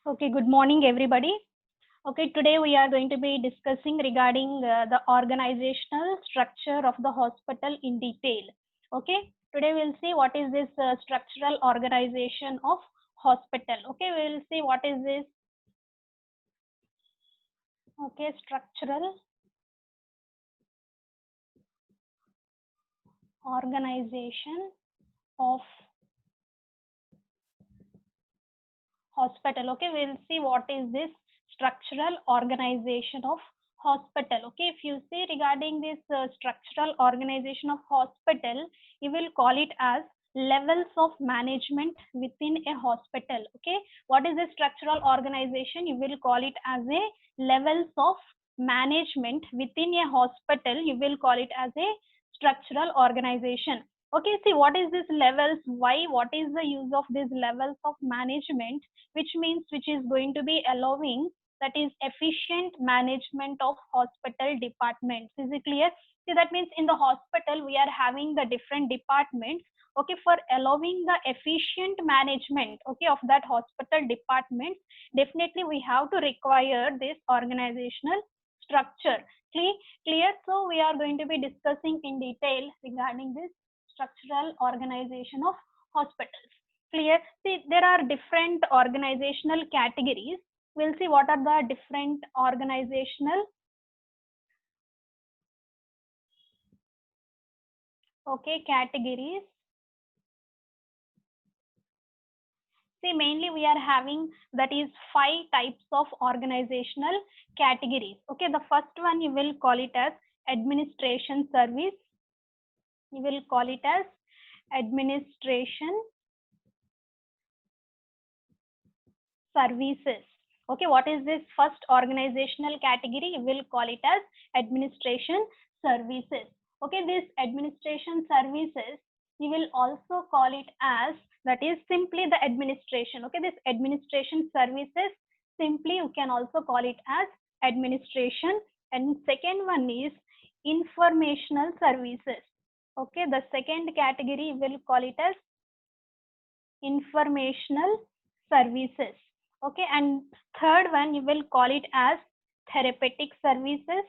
Okay, good morning, everybody. Okay, today we are going to be discussing regarding the organizational structure of the hospital in detail. Okay, today we'll see what is this structural organization of hospital. Okay, we'll see what is this. Okay, structural organization of hospital. Okay, we'll see what is this structural organization of hospital. Okay, if you see regarding this structural organization of hospital, you will call it as levels of management within a hospital. Okay, what is the structural organization? You will call it as a levels of management within a hospital. You will call it as a structural organization. Okay, see what is this levels? Why? What is the use of these levels of management? Which is going to be allowing, that is efficient management of hospital departments. Is it clear? See, that means in the hospital we are having the different departments. Okay, for allowing the efficient management, okay, of that hospital departments, definitely we have to require this organizational structure. Clear? So we are going to be discussing in detail regarding this structural organization of hospitals. Clear? See, there are different organizational categories. We'll see what are the different organizational categories. See, mainly we are having, that is 5 types of organizational categories. Okay, the first one you will call it as administration service. You will call it as administration services. Okay, what is this first organizational category? We will call it as administration services. Okay, this administration services, you will also call it as, that is simply the administration. Okay, this administration services, simply you can also call it as administration. And second one is informational services. Okay, the second category we will call it as informational services. Okay, and third one you will call it as therapeutic services.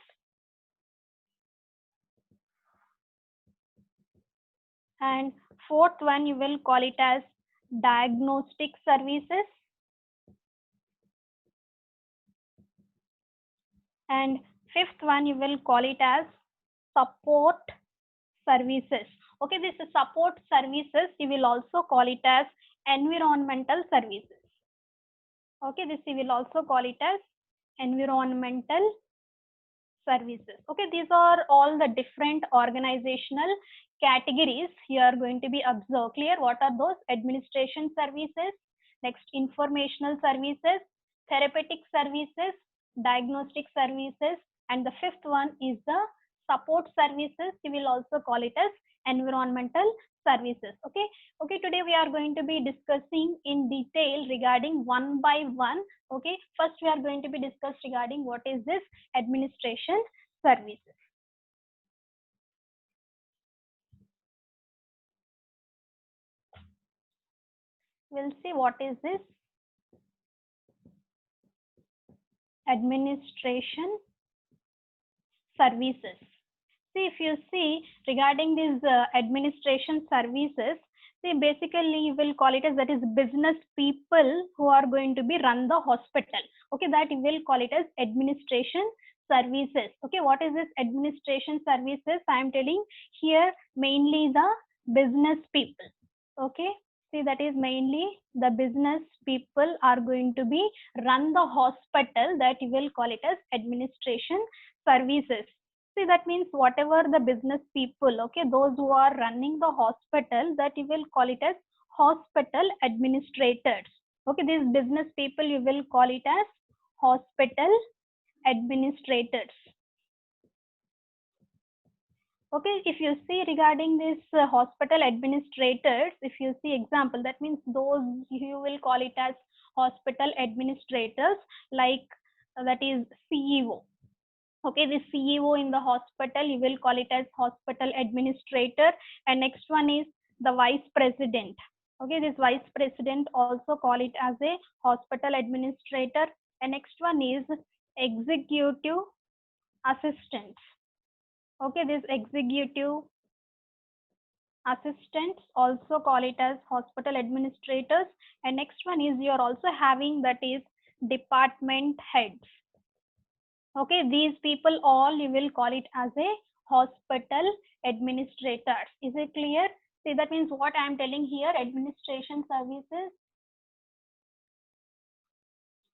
And fourth one you will call it as diagnostic services. And fifth one you will call it as support services. Okay, this is support services, you will also call it as environmental services. Okay, this we will also call it as environmental services. Okay, these are all the different organizational categories you are going to be observed. Clear? What are those? Administration services, next informational services, therapeutic services, diagnostic services, and the fifth one is the support services. You will also call it as environmental services. Okay, today we are going to be discussing in detail regarding one by one. Okay, first we are going to be discussed regarding what is this administration services. We'll see what is this administration services. See, if you see regarding these administration services, see, basically you will call it as, that is business people who are going to be run the hospital. Okay, that you will call it as administration services. Okay, what is this administration services? I am telling here mainly the business people. Okay, see, that is mainly the business people are going to be run the hospital, that you will call it as administration services. See, that means whatever the business people, okay, those who are running the hospital, that you will call it as hospital administrators. Okay, these business people you will call it as hospital administrators. Okay, if you see regarding this hospital administrators, if you see example, that means those you will call it as hospital administrators, like that is CEO. Okay, the CEO in the hospital, you will call it as hospital administrator. And next one is the vice president. Okay, this vice president also call it as a hospital administrator. And next one is executive assistants. Okay, this executive assistants also call it as hospital administrators. And next one is you are also having that is department heads. Okay, these people all you will call it as a hospital administrators. Is it clear? See, that means what I am telling here, administration services.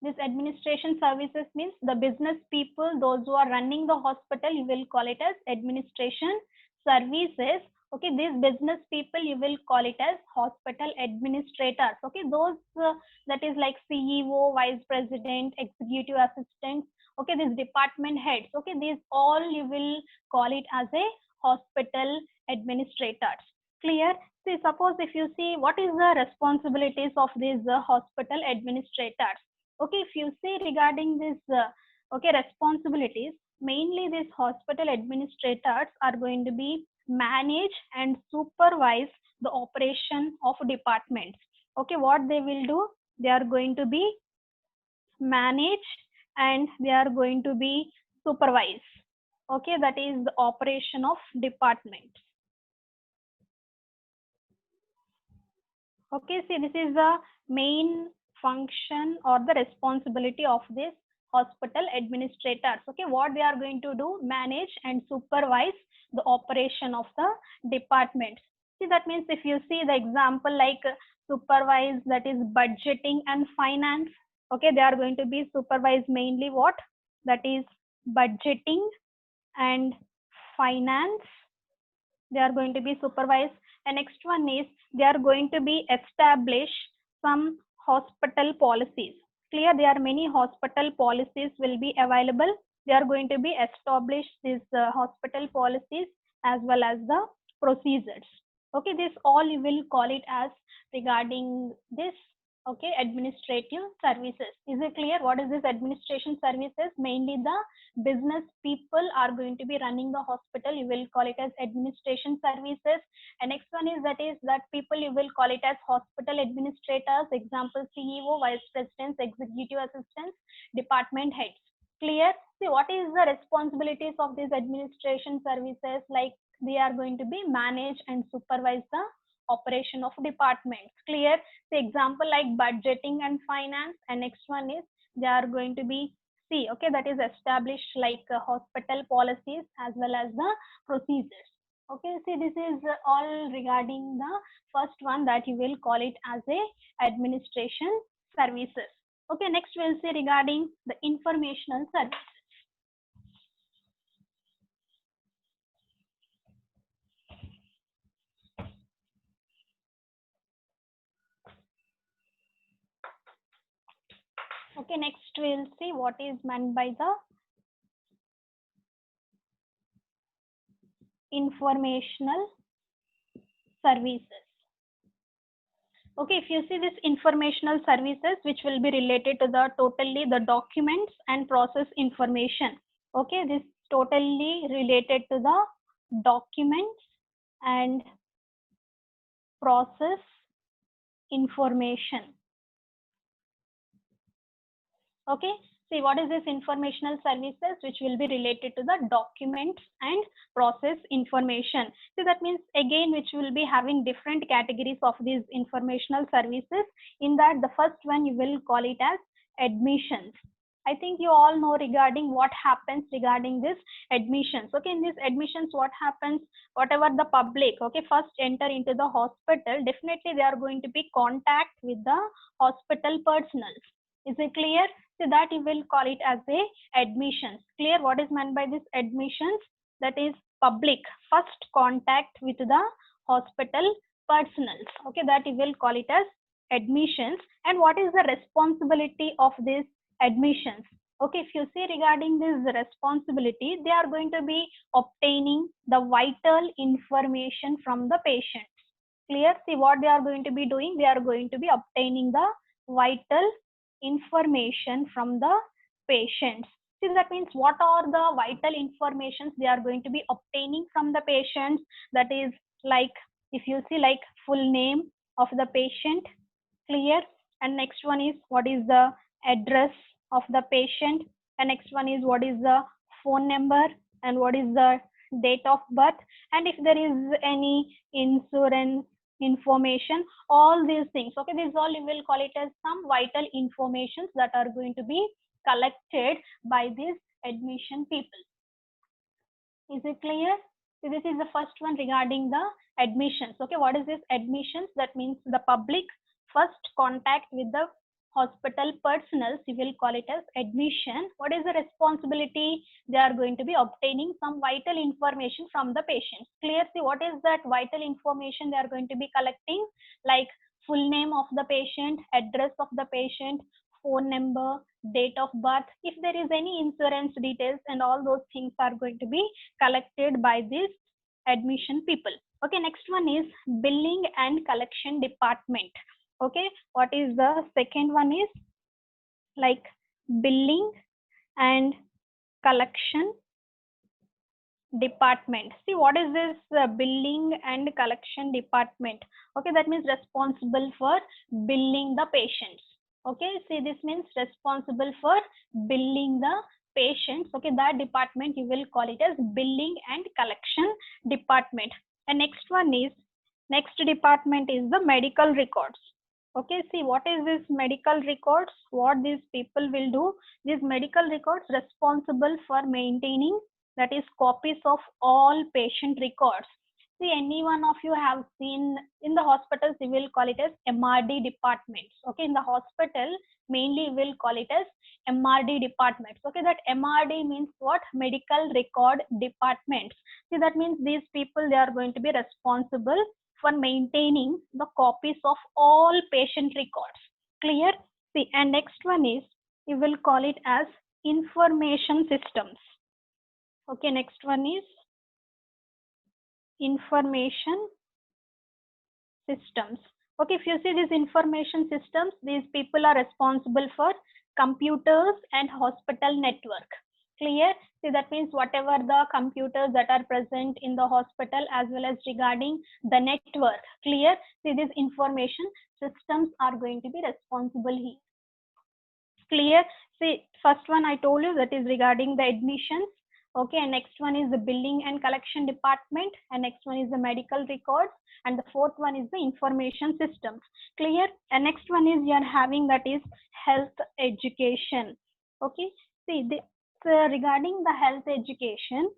This administration services means the business people, those who are running the hospital, you will call it as administration services. Okay, these business people you will call it as hospital administrators. Okay, those that is like CEO, vice president, executive assistant. Okay, these department heads. Okay, these all you will call it as a hospital administrators. Clear? See, suppose if you see what is the responsibilities of these hospital administrators. Okay, if you see regarding this okay responsibilities, mainly these hospital administrators are going to be manage and supervise the operation of departments. Okay, what they will do, they are going to be manage and they are going to be supervise. Okay, that is the operation of departments. Okay, see, this is the main function or the responsibility of this hospital administrators. Okay, what they are going to do, manage and supervise the operation of the departments. See, that means if you see the example like supervise, that is budgeting and finance. Okay, they are going to be supervise mainly what, that is budgeting and finance. They are going to be supervised. And next one is they are going to be establish some hospital policies. Clear? There are many hospital policies will be available. They are going to be establish these hospital policies as well as the procedures. Okay, this all you will call it as regarding this. Okay, administrative services. Is it clear? What is this administration services? Mainly the business people are going to be running the hospital, you will call it as administration services. And next one is that people you will call it as hospital administrators, example CEO, vice presidents, executive assistants, department heads. Clear? See, what is the responsibilities of these administration services? Like they are going to be manage and supervise the operation of departments. Clear? The example like budgeting and finance. And next one is they are going to be C. Okay, that is established like hospital policies as well as the procedures. Okay, see, this is all regarding the first one that you will call it as a administration services. Okay, next we'll see regarding the informational services. Okay, next we'll see what is meant by the informational services. Okay, if you see this informational services, which will be related to the totally the documents and process information. Okay, this totally related to the documents and process information. Okay, see, what is this informational services, which will be related to the documents and process information. So that means again, which will be having different categories of these informational services. In that, the first one you will call it as admissions. I think you all know regarding what happens regarding this admissions. Okay, in this admissions, what happens, whatever the public, okay, first enter into the hospital, definitely they are going to be contact with the hospital personnel. Is it clear? So that you will call it as a admissions. Clear? What is meant by this admissions? That is public first contact with the hospital personnel. Okay, that you will call it as admissions. And what is the responsibility of this admissions? Okay, if you see regarding this responsibility, they are going to be obtaining the vital information from the patient. Clear? See, what they are going to be doing, they are going to be obtaining the vital information from the patients. See, that means what are the vital informations they are going to be obtaining from the patients? That is like, if you see like full name, of the patient. Clear? And next one is what is the address of the patient, and next one is what is the phone number, and what is the date of birth, and if there is any insurance information, all these things. Okay, this all you will call it as some vital informations that are going to be collected by these admission people. Is it clear? So this is the first one regarding the admissions. Okay, what is this admissions? That means the public first contact with the hospital personnel, we will call it as admission. What is the responsibility? They are going to be obtaining some vital information from the patients. Clear? See, what is that vital information they are going to be collecting? Like full name of the patient, address of the patient, phone number, date of birth, if there is any insurance details, and all those things are going to be collected by these admission people. Okay, next one is billing and collection department. Okay, what is the second one is like billing and collection department. See, what is this billing and collection department? Okay, that means responsible for billing the patients. Okay, see, this means responsible for billing the patients. Okay, that department you will call it as billing and collection department. And next one is, next department is the medical records. Okay, see, what is this medical records? What these people will do? These medical records responsible for maintaining, that is copies of all patient records. See, any one of you have seen in the hospitals, we will call it as MRD departments. Okay, in the hospital, mainly we will call it as MRD departments. Okay, that MRD means what? Medical record departments. See, that means these people, they are going to be responsible for maintaining the copies of all patient records. Clear? See, and next one is, we will call it as information systems. Okay, next one is information systems. Okay, if you see these information systems, these people are responsible for computers and hospital network. Clear? See, that means whatever the computers that are present in the hospital as well as regarding the network. Clear? See, these information systems are going to be responsible here. Clear? See, first one I told you, that is regarding the admissions. Okay, and next one is the billing and collection department, and next one is the medical records, and the fourth one is the information systems. Clear? And next one is you are having, that is health education. Okay, see, regarding the health education.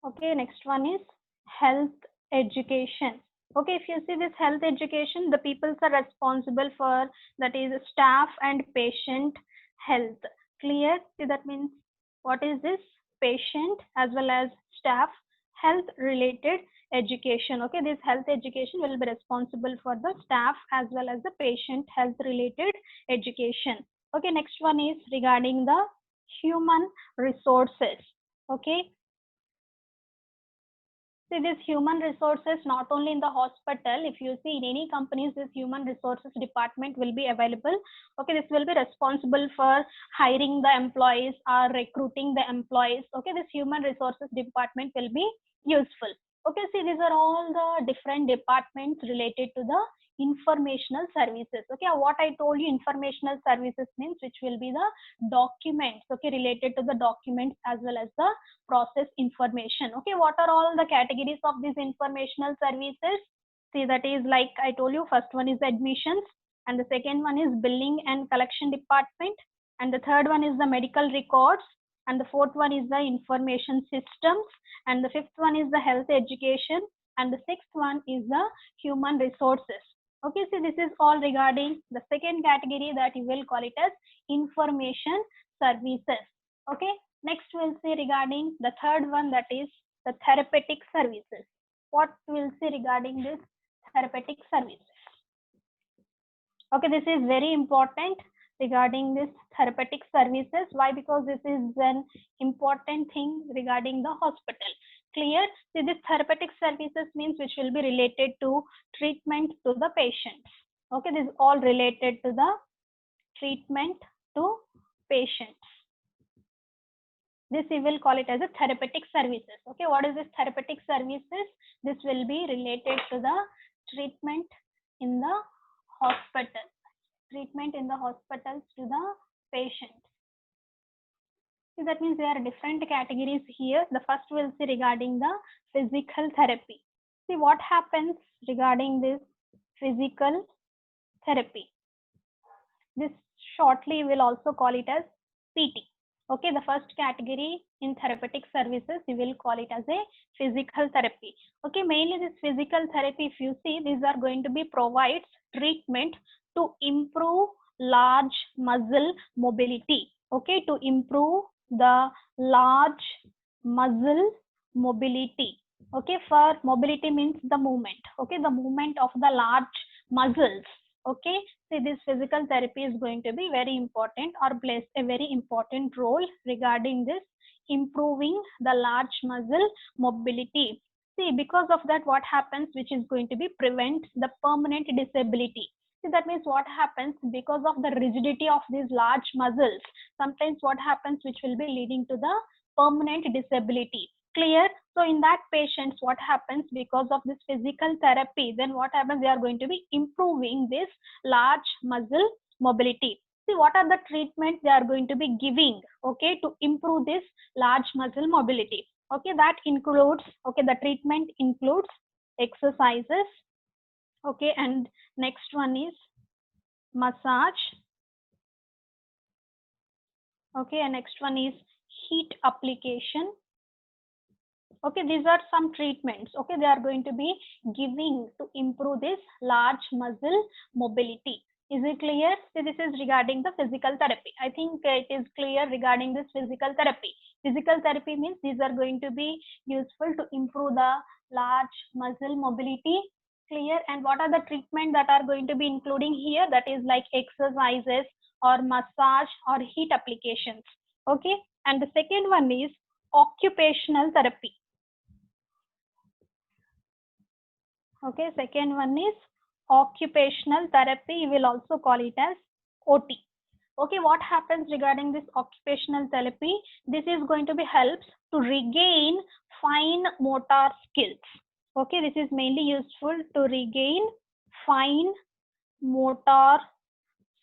Okay, next one is health education. Okay, if you see this health education, the people are responsible for, that is staff and patient health. Clear? See, that means what is this? Patient as well as staff health related education. Okay, this health education will be responsible for the staff as well as the patient health related education. Okay, next one is regarding the human resources. Okay, see, this human resources, not only in the hospital, if you see in any companies, this human resources department will be available. Okay, this will be responsible for hiring the employees or recruiting the employees. Okay, this human resources department will be useful. Okay, see, these are all the different departments related to the informational services. Okay, what I told you, informational services means which will be the documents, okay, related to the documents as well as the process information. Okay, what are all the categories of these informational services? See, that is like I told you, first one is admissions, and the second one is billing and collection department, and the third one is the medical records, and the fourth one is the information systems, and the fifth one is the health education, and the sixth one is the human resources. Okay, so this is all regarding the second category, that you will call it as information services. Okay, next we'll see regarding the third one, that is the therapeutic services. What we'll see regarding this therapeutic services? Okay, this is very important regarding this therapeutic services. Why? Because this is an important thing regarding the hospital. Clear? See, this therapeutic services means which will be related to treatment to the patients. Okay, this is all related to the treatment to patients. this we will call it as a therapeutic services. Okay, what is this therapeutic services? This will be related to the treatment in the hospital, treatment in the hospitals to the patient. So that means there are different categories here. The first we'll see regarding the physical therapy. See what happens regarding this physical therapy. This shortly we'll also call it as PT. Okay, the first category in therapeutic services, we will call it as a physical therapy. Okay, mainly this physical therapy, if you see, these are going to be provides treatment to improve large muscle mobility. Okay, to improve the large muscle mobility. Okay, for mobility means the movement. Okay, the movement of the large muscles. Okay, see this physical therapy is going to be very important or plays a very important role regarding this improving the large muscle mobility. See, because of that what happens, which is going to be prevent the permanent disability. See, that means what happens because of the rigidity of these large muscles, sometimes what happens which will be leading to the permanent disability. Clear? So in that patients, what happens because of this physical therapy, then what happens, they are going to be improving this large muscle mobility. See what are the treatments they are going to be giving, okay, to improve this large muscle mobility. Okay, that includes, okay, the treatment includes exercises. Okay, and next one is massage. Okay, and next one is heat application. Okay, these are some treatments. Okay, they are going to be giving to improve this large muscle mobility. Is it clear? So this is regarding the physical therapy. I think it is clear regarding this physical therapy. Physical therapy means these are going to be useful to improve the large muscle mobility. Clear? And what are the treatment that are going to be including here? That is like exercises or massage or heat applications. Okay, and the second one is occupational therapy. Okay, second one is occupational therapy. You will also call it as OT. Okay, what happens regarding this occupational therapy? This is going to be helps to regain fine motor skills. Okay, this is mainly useful to regain fine motor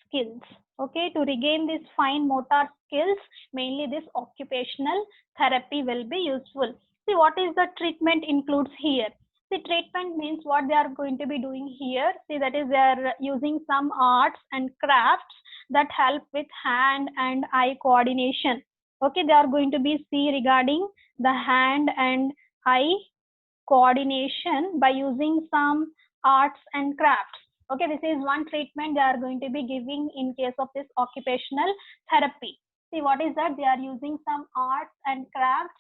skills. Okay, to regain these fine motor skills, mainly this occupational therapy will be useful. See what is the treatment includes here. The treatment means what they are going to be doing here. See, that is they are using some arts and crafts that help with hand and eye coordination. Okay, they are going to be see regarding the hand and eye coordination by using some arts and crafts. Okay, this is one treatment they are going to be giving in case of this occupational therapy. See what is that? They are using some arts and crafts.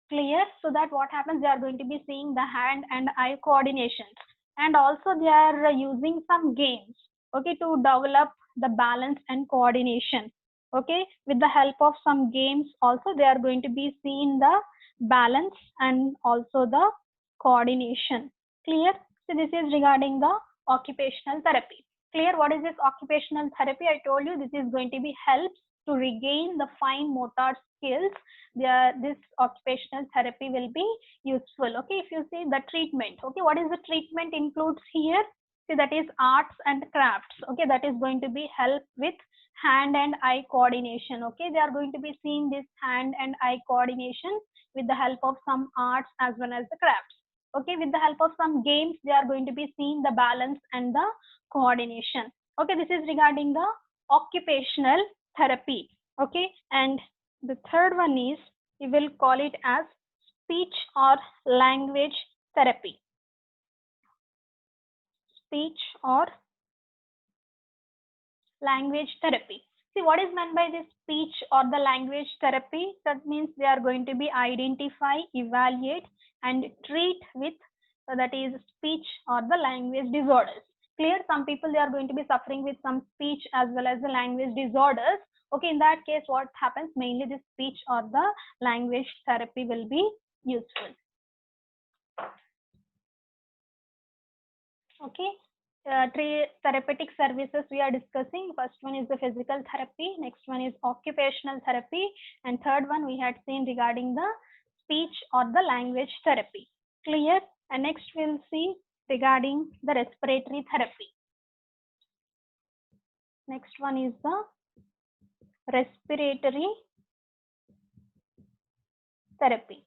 Clear? So that what happens, they are going to be seeing the hand and eye coordinations, and also they are using some games, okay, to develop the balance and coordination. Okay, with the help of some games also they are going to be seeing the balance and also the coordination. Clear? So this is regarding the occupational therapy. Clear? What is this occupational therapy? I told you this is going to be helps to regain the fine motor skills. This occupational therapy will be useful. Okay, if you see the treatment, okay, what is the treatment includes here? See, that is arts and crafts. Okay, that is going to be help with hand and eye coordination. Okay, they are going to be seeing this hand and eye coordination with the help of some arts as well as the crafts. Okay, with the help of some games, they are going to be seeing the balance and the coordination. Okay, this is regarding the occupational therapy. Okay, and the third one is, we will call it as speech or language therapy. Speech or language therapy. See what is meant by this speech or the language therapy? That means they are going to be identify, evaluate and treat with that is speech or the language disorders. Clear? Some people they are going to be suffering with some speech as well as the language disorders. Okay, in that case what happens, mainly the speech or the language therapy will be useful. Okay, three therapeutic services we are discussing. First one is the physical therapy, next one is occupational therapy, and third one we had seen regarding the speech or the language therapy. Clear? And next we'll see regarding the respiratory therapy. Next one is the respiratory therapy.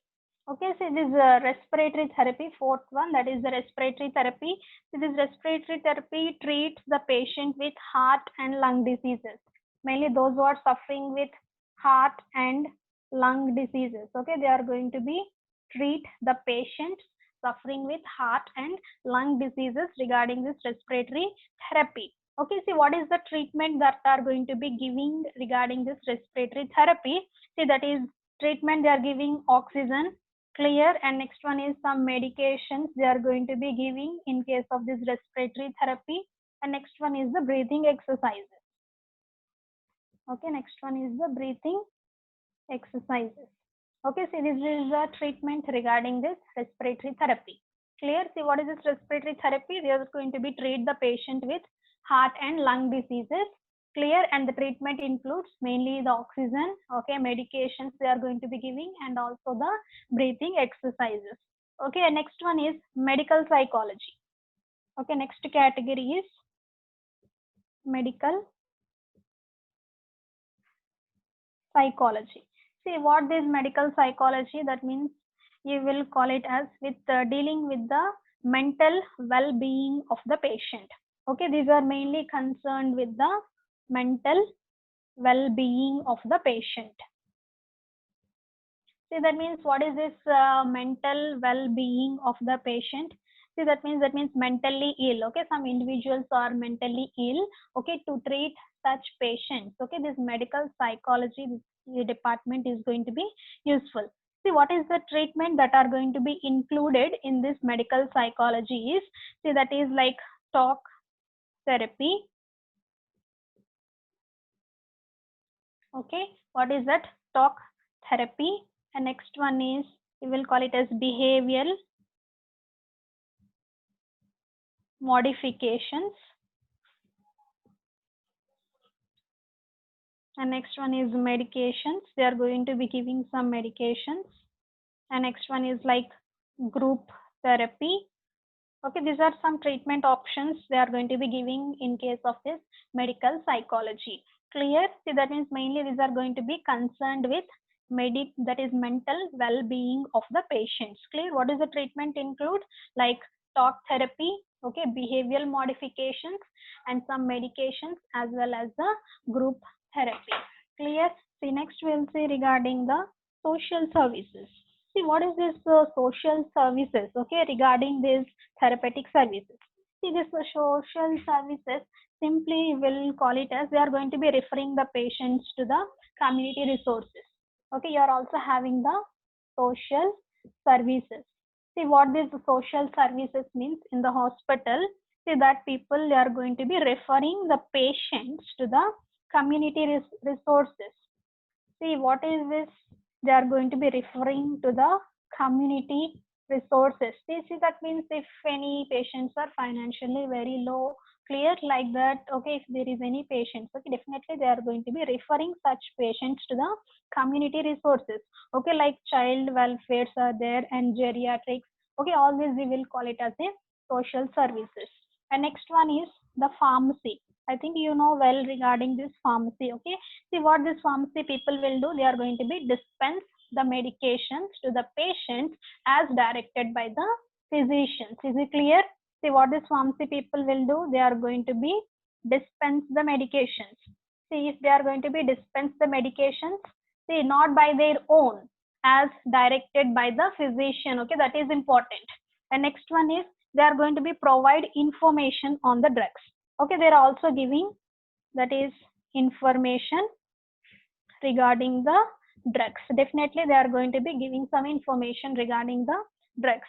Okay, so this respiratory therapy, fourth one, that is the respiratory therapy. So this respiratory therapy treats the patient with heart and lung diseases, mainly those who are suffering with heart and lung diseases. Okay, they are going to be treat the patient suffering with heart and lung diseases regarding this respiratory therapy. Okay, see what is the treatment that are going to be giving regarding this respiratory therapy. See, that is treatment they are giving oxygen. Clear? And next one is some medications they are going to be giving in case of this respiratory therapy. And next one is the breathing exercises. Okay, next one is the breathing exercises. Okay, so this is the treatment regarding this respiratory therapy. Clear? See what is this respiratory therapy? They are going to be treat the patient with heart and lung diseases. Clear? And the treatment includes mainly the oxygen, okay, medications they are going to be giving, and also the breathing exercises. Okay, and next one is medical psychology. Okay, next category is medical psychology. See what is medical psychology, that means you will call it as with dealing with the mental well-being of the patient. Okay, these are mainly concerned with the mental well-being of the patient. See, that means what is this mental well-being of the patient? See, that means mentally ill. Okay, some individuals are mentally ill. Okay, to treat such patients, okay, this medical psychology this department is going to be useful. See, what is the treatment that are going to be included in this medical psychology is, see, that is like talk therapy. Okay, what is that? Talk therapy. And next one is, we will call it as behavioral modifications. And next one is medications. They are going to be giving some medications. And next one is like group therapy. Okay, these are some treatment options they are going to be giving in case of this medical psychology. Clear? See, that means mainly these are going to be concerned with that is mental well-being of the patients. Clear? What is the treatment include? Like talk therapy, okay, behavioral modifications, and some medications, as well as the group therapy. Clear? See, next we'll see regarding the social services. See, what is this social services, okay, regarding these therapeutic services? See, this social services, simply will call it as they are going to be referring the patients to the community resources. Okay, you are also having the social services. See what these social services means in the hospital. See that people, they are going to be referring the patients to the community resources. See what is this? They are going to be referring to the community resources. See, that means if any patients are financially very low, clear, like that, okay, if there is any patients, okay, definitely they are going to be referring such patients to the community resources. Okay, like child welfares are there, and geriatrics. Okay, all these we will call it as a social services. And next one is the pharmacy. I think you know well regarding this pharmacy. Okay, see what this pharmacy people will do. They are going to be dispense the medications to the patients as directed by the physicians. Is it clear? See what this pharmacy people will do. They are going to be dispense the medications. See, if they are going to be dispense the medications, see, not by their own, as directed by the physician. Okay, that is important. And next one is they are going to be provide information on the drugs. Okay, they are also giving, that is, information regarding the drugs. Definitely they are going to be giving some information regarding the drugs.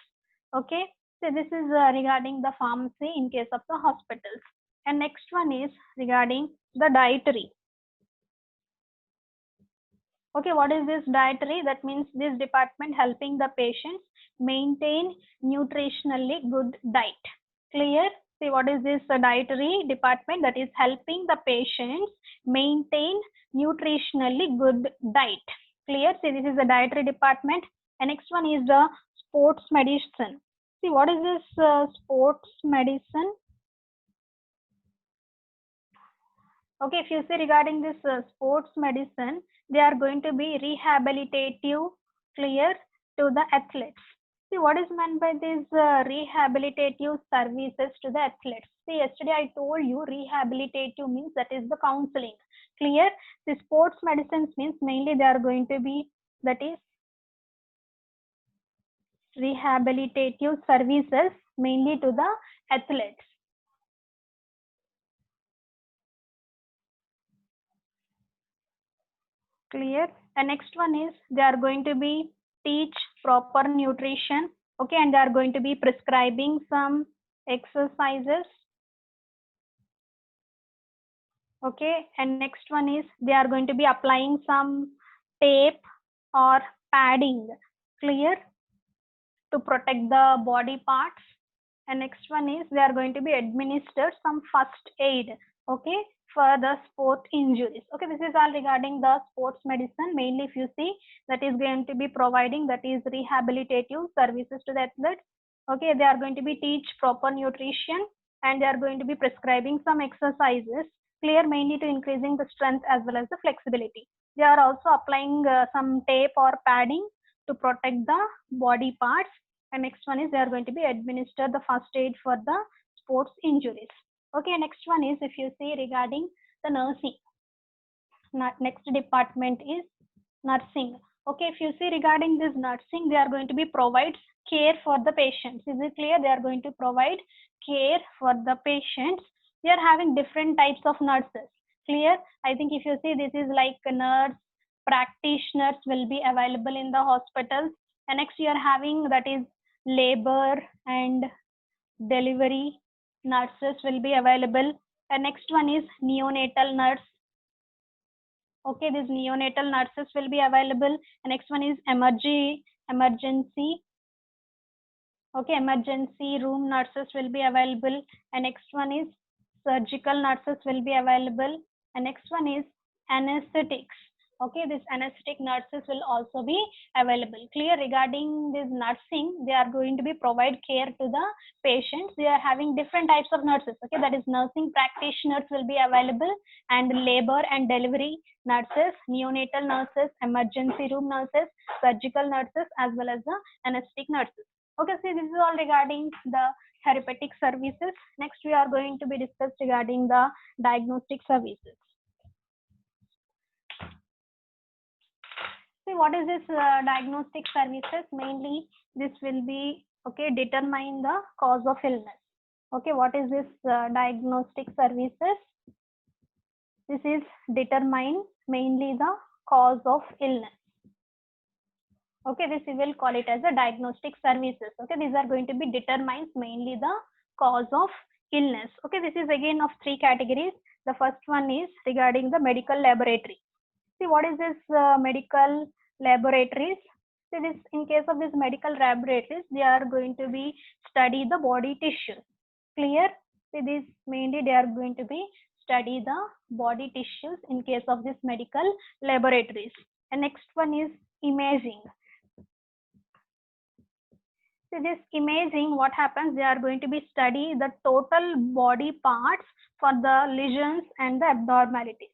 Okay, so this is regarding the pharmacy in case of the hospitals. And next one is regarding the dietary. Okay, what is this dietary? That means this department helping the patients maintain nutritionally good diet. Clear? See, what is this dietary department? That is helping the patients maintain nutritionally good diet. Clear? See, this is the dietary department. And next one is the sports medicine. See, what is this sports medicine? Okay, if you see regarding this sports medicine, they are going to be rehabilitative, clear, to the athletes. See, what is meant by these rehabilitative services to the athletes? See, yesterday I told you rehabilitative means that is the counseling. Clear? The sports medicines means mainly they are going to be, that is rehabilitative services mainly to the athletes. Clear? And next one is they are going to be teach proper nutrition. Okay, and they are going to be prescribing some exercises. Okay, and next one is they are going to be applying some tape or padding. Clear? To protect the body parts. And next one is they are going to be administered some first aid. Okay, for the sport injuries. Okay, this is all regarding the sports medicine. Mainly, if you see, that is going to be providing, that is rehabilitative services to the athletes. Okay, they are going to be teach proper nutrition, and they are going to be prescribing some exercises. Clear? Mainly to increasing the strength as well as the flexibility. They are also applying some tape or padding to protect the body parts. And next one is they are going to be administer the first aid for the sports injuries. Okay, next one is if you see regarding the nursing. Next department is nursing. Okay, if you see regarding this nursing, they are going to be provide care for the patients. Is it clear? They are going to provide care for the patients. They are having different types of nurses. Clear? I think if you see, this is like a nurse practitioners will be available in the hospitals. And next you are having, that is labor and delivery nurses will be available. And next one is neonatal nurse. Okay, these neonatal nurses will be available. And next one is emergency. Okay, emergency room nurses will be available. And next one is surgical nurses will be available. And next one is anesthetics. Okay, this anesthetic nurses will also be available. Clear? Regarding this nursing, they are going to be provide care to the patients. They are having different types of nurses. Okay, that is nursing practitioners will be available, and labor and delivery nurses, neonatal nurses, emergency room nurses, surgical nurses, as well as the anesthetic nurses. Okay, so this is all regarding the therapeutic services. Next, we are going to be discussed regarding the diagnostic services. See, what is this diagnostic services? Mainly, this will be, okay, determine the cause of illness. Okay, what is this diagnostic services? This is determine mainly the cause of illness. Okay, this we will call it as a diagnostic services. Okay, these are going to be determines mainly the cause of illness. Okay, this is again of three categories. The first one is regarding the medical laboratory. See, what is this medical laboratories? See, this in case of this medical laboratories, they are going to be study the body tissues. Clear? See, this mainly they are going to be study the body tissues in case of this medical laboratories. And next one is imaging. See, this imaging, what happens? They are going to be study the total body parts for the lesions and the abnormalities.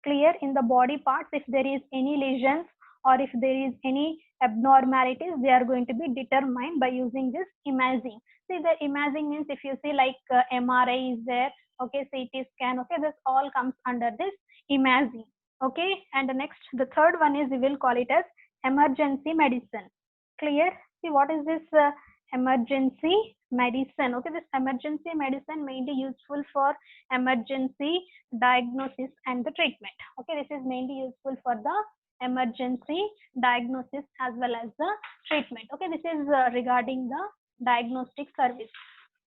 Clear? In the body parts, if there is any lesions or if there is any abnormalities, they are going to be determined by using this imaging. See, the imaging means if you see like MRI is there, okay, CT scan, okay, this all comes under this imaging. Okay, and the next, the third one is we will call it as emergency medicine. Clear? See, what is this emergency medicine? Okay, this emergency medicine mainly useful for emergency diagnosis and the treatment. Okay, this is mainly useful for the emergency diagnosis as well as the treatment. Okay, this is regarding the diagnostic service.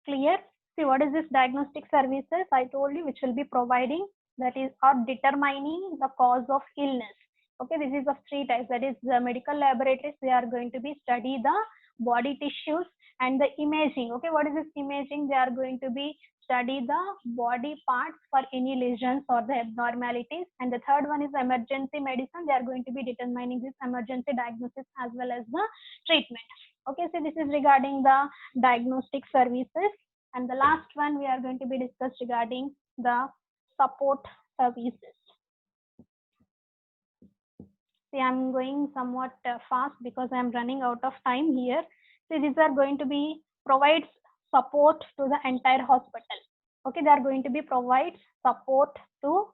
Clear? See, what is this diagnostic services? I told you, which will be providing, that is, or determining the cause of illness. Okay, this is of three types. That is the medical laboratories. They are going to be study the body tissues And the imaging, okay, what is this imaging? They are going to be study the body parts for any lesions or the abnormalities. And the third one is emergency medicine. They are going to be determining this emergency diagnosis as well as the treatment. Okay, so this is regarding the diagnostic services. And the last one we are going to be discussed regarding the support services. See, I'm going somewhat fast because I'm running out of time here. See, these are going to be provides support to the entire hospital. Okay, they are going to be provide support to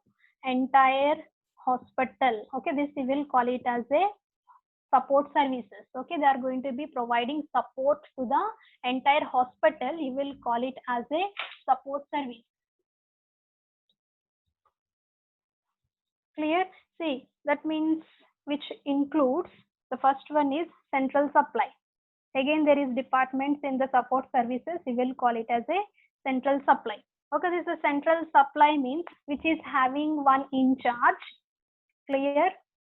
entire hospital. Okay, this we will call it as a support services. Okay, they are going to be providing support to the entire hospital. You will call it as a support service. Clear? See, that means which includes the first one is central supply. Again, there is departments in the support services. We will call it as a central supply. Okay, this is a central supply means which is having one in charge. Clear?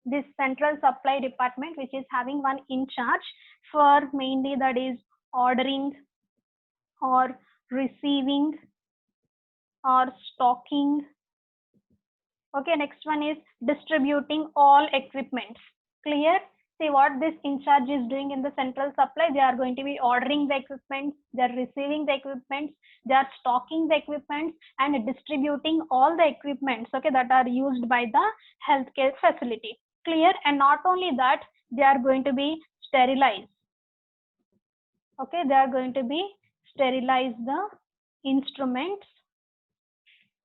This central supply department which is having one in charge for mainly that is ordering or receiving or stocking. Okay, next one is distributing all equipments. Clear? See what this in charge is doing in the central supply. They are going to be ordering the equipment, they are receiving the equipment, they are stocking the equipment and distributing all the equipments, okay, that are used by the healthcare facility. Clear? And not only that, they are going to be sterilized. Okay, they are going to be sterilize the instruments.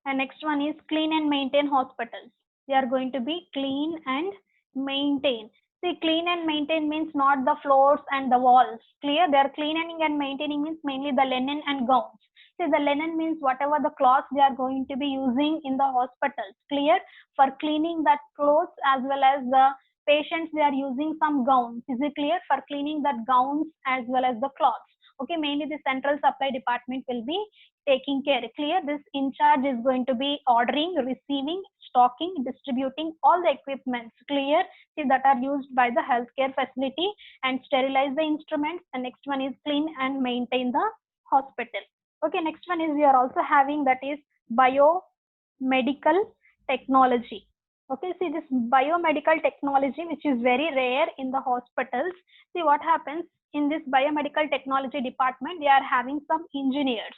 And next one is clean and maintain hospitals. They are going to be clean and maintain. See, clean and maintain means not the floors and the walls. Clear? They are cleaning and maintaining means mainly the linen and gowns. See, the linen means whatever the cloths they are going to be using in the hospitals. Clear? For cleaning that clothes as well as the patients, they are using some gowns. Is it clear? For cleaning that gowns as well as the cloths. Okay, mainly the central supply department will be taking care. Clear? This in charge is going to be ordering, receiving, stocking, distributing all the equipments. Clear? See, that are used by the healthcare facility and sterilize the instruments. The next one is clean and maintain the hospital. Okay, next one is we are also having that is biomedical technology. Okay, see this biomedical technology which is very rare in the hospitals. See what happens in this biomedical technology department, they are having some engineers.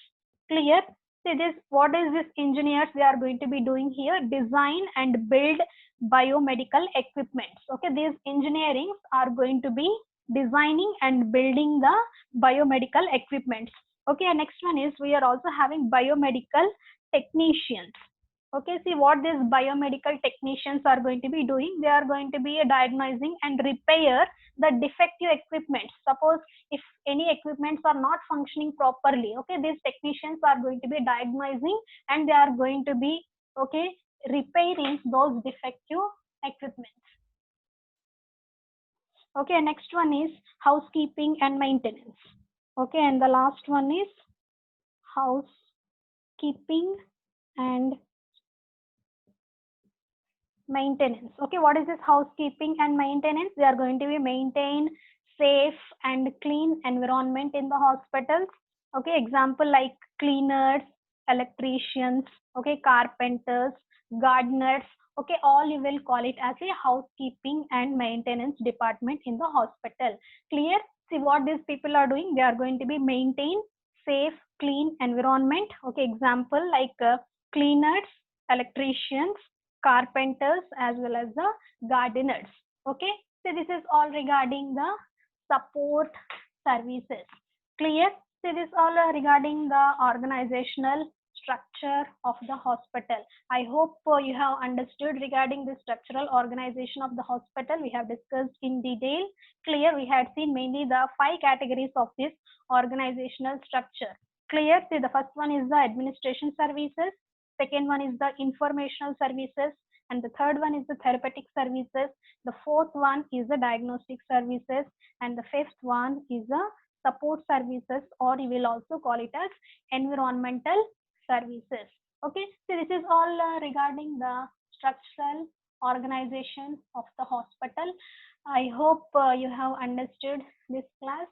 Clear? See this, what is this engineers they are going to be doing here? Design and build biomedical equipments. Okay, these engineerings are going to be designing and building the biomedical equipments. Okay, and next one is we are also having biomedical technicians. Okay, see what these biomedical technicians are going to be doing. They are going to be diagnosing and repair the defective equipment. Suppose if any equipments are not functioning properly, okay, these technicians are going to be diagnosing and they are going to be, okay, repairing those defective equipments. Okay, next one is housekeeping and maintenance. Okay, and the last one is housekeeping and maintenance. Okay, what is this housekeeping and maintenance? They are going to be maintain safe and clean environment in the hospitals. Okay, example like cleaners, electricians, okay, carpenters, gardeners. Okay, all you will call it as a housekeeping and maintenance department in the hospital. Clear? See what these people are doing. They are going to be maintain safe, clean environment. Okay, example like cleaners, electricians, carpenters as well as the gardeners. Okay, so this is all regarding the support services. Clear? So this all regarding the organizational structure of the hospital. I hope you have understood regarding the structural organization of the hospital. We have discussed in detail. Clear? We had seen mainly the 5 categories of this organizational structure. Clear? See, the first one is the administration services. Second one is the informational services, and the third one is the therapeutic services. The fourth one is the diagnostic services, and the fifth one is the support services, or you will also call it as environmental services. Okay, so this is all regarding the structural organization of the hospital. I hope you have understood this class.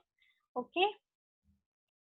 Okay.